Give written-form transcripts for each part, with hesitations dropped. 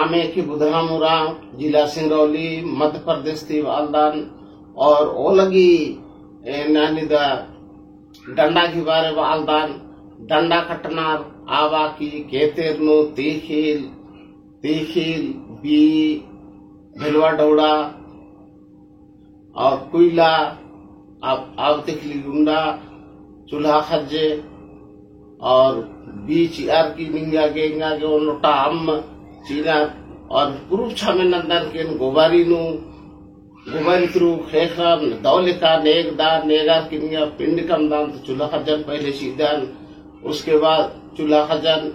नामे की बुधरामुरा जिला सिंगरौली मध्य प्रदेश थी वालदान और ओलगी नानिदा डंडा की बारे वालदान डंडा कटनार आवा की केतेरनु तीखिल तीखिल बी भेलवा डौड़ा और कुइला अब तिखली गुंडा चूल्हा खज्जे और बीच यार की निंगा गेंगा के लोटा अम्म चीना और पुरुष छामे नंदन के गोबारी नु गोबारी थ्रू खेखन दौले का नेगदार नेगार की निंगा पिंड कम दान तो चूल्हा खजन पहले सीधन उसके बाद चूल्हा खजन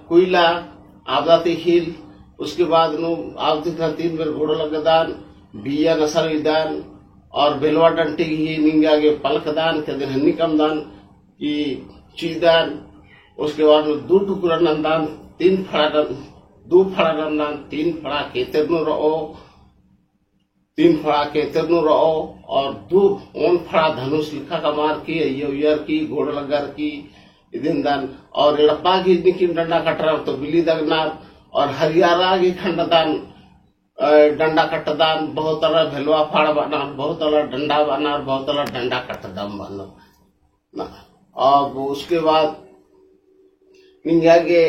कुइला आवदाती हिल उसके बाद नु आवती 3 बार घोड़ो लगदान बिया नसर विदान और बेलवा डंटी ही निंगा के पलकदान के दिन हन्नी कम दान की चीदान उसके बाद में 2 टुकड़ा नंदान 2 फड़ा नंदान 3 फड़ा केतरनु रहो 3 फड़ा केतरनु रहो और 2 फड़ा धनुष लिखा कमार की ये की घोड़ लगर की इदिन दान और एड़पा की निकी डंडा कटरा तो बिली दगनार और हरियारा की खंडदान डंडा कटदान बहुत तरह भेलवा फाड़ बना बहुत तरह डंडा बना बहुत तरह डंडा कटदम बना और उसके बाद निंगा के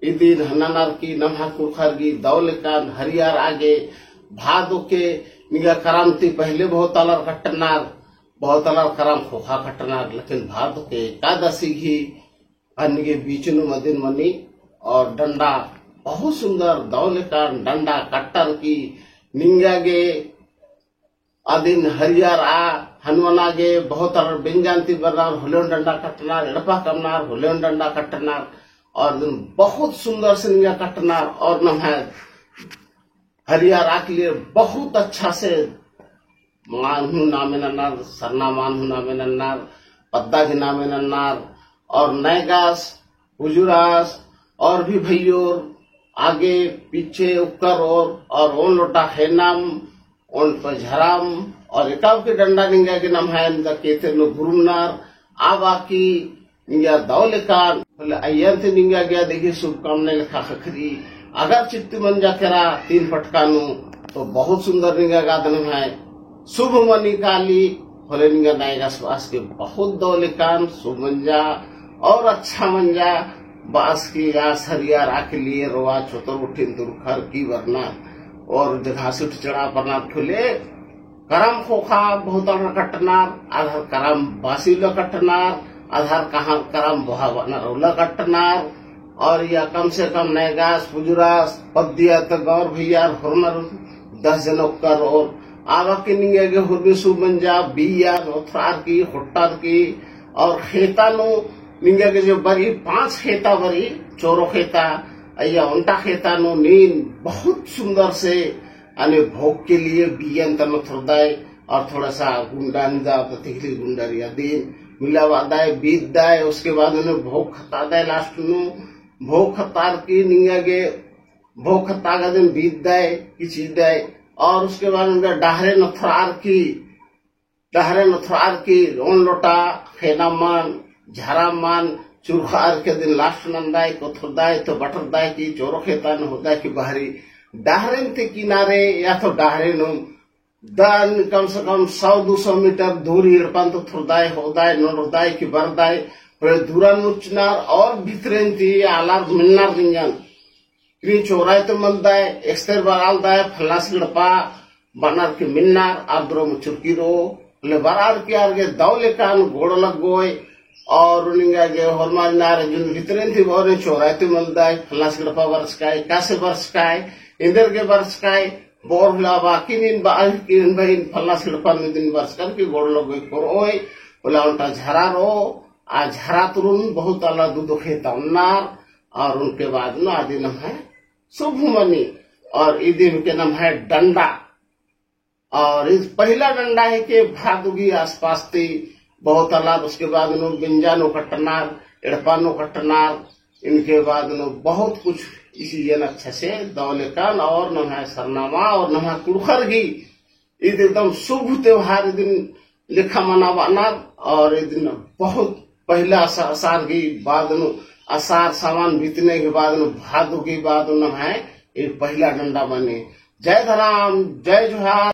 इदिन हनानार की नमहा कुखर की दौल कान हरियार आगे भादो के निंगा करामती पहले बहुत अलर कटनार बहुत अलर कराम खोखा कटनार लेकिन भादो के एकादशी ही अन्य के बीच मदिन मनी और डंडा बहुत सुंदर दौल कान डंडा कट्टर की निंगा के अदिन हरियार आ हनुमानागे बहुत बेंजानती बरनार होलेन डंडा कटनार एड़पा कमनार होलेन डंडा कटनार और बहुत सुंदर से निंगा कटनार और न है हरियारा के लिए बहुत अच्छा से मानहू नामे नन्नार सरना मानहू नामे नन्नार पद्दा के नामे नन्नार और नैगास हुजुरास और भी भैयोर आगे पीछे उक्कर और ओन लोटा हैनाम ओन पर झराम और एकाव के डंडा निंगा के नाम है इनका केते नो गुरुमनार आवा की निंगा दौलेकान बोले अय्यन से निंगा गया देखिए शुभकामनाएं लिखा खखरी अगर चित्ती मन जा करा 3 फटकानु तो बहुत सुंदर निंगा गादन है शुभ मनी काली बोले निंगा नायगा स्वास के बहुत दौलेकान शुभ मंजा और अच्छा मंजा बास की यास हरियारा के लिए रोआ छोतर उठिन दुर्खर की वरना और जगह से चढ़ा परना खुले करम खोखा बहुत कटनार आधार करम बासीला कटनार आधार कहाँ करम बोहा बनरौला कटनार और या कम से कम नैगास पुजुरास पद्दिया तो गौर भैया होरनर 10 जन कर और आवा के निंगे के हुर्मी सुमंजा बिया नोथरार की हुट्टार की और खेता नो निंगे के जो बरी 5 खेता बरी चोरो खेता या उल्टा खेता नो नींद बहुत सुंदर से अने भोग के लिए बियन तनो थोड़ाए और थोड़ा सा गुंडा निदा प्रतिखली गुंडरिया दिन मिलावा दाए बीत दाए उसके बाद उन्हें भोग खता दाए लास्ट नु भोग खतार की निंगा के भोग खता का दिन बीत दाए की चीज दाए और उसके बाद उनका डाहरे नथरार की रोन लोटा खेना मान झरा मान चुरखार के दिन लास्ट नंदाए को थोदाए तो बटर दाए की चोरो खेता न होता है की बाहरी डाहरेन के किनारे या तो डाहरेन दान कम से कम 100-200 मीटर दूरी इरपान तो थोदाए होदाए नोदाए की बरदाए फिर दूरा नुचनार और भीतरेन थी आलार मिलनार दिंगन क्री चोराए तो मलदाए एक्सटर बराल दाए फलास गड़पा बनार के मिलनार आद्रो मुचुरकी रो ले बरार के आगे दौले कान घोड़ लग गोए और उनिंगा के हरमार नारे जुन भीतरेन थी बोरे चोराए तो मलदाए फलास गड़पा वर्ष काए कासे वर्ष काए इंदर के वर्ष काए बोर हुला बाकी दिन बाल की भाई फल्ला सिड़पा में दिन वर्ष कर के गोड़ लोग कोरोए बोला उनका झरा रो आ झरा तुरुन बहुत अला दूध खेता उन्नार और उनके बाद न आदि नाम है शुभमनी और इस दिन के नाम है डंडा और इस पहला डंडा है कि भादुगी आसपास थी बहुत अला उसके बाद नो बिंजानो कटनार एड़पानो कटनार इनके बाद नो बहुत कुछ इसी जन अच्छे से दौलेकान और न है सरनामा और न है कुड़खर की एकदम शुभ त्योहार दिन लिखा मनावाना और दिन बहुत पहला साल की बाद आषाढ़ सावन बीतने के बाद भादों के बाद न है एक पहला डंडा बने। जय धराम, जय जोहार।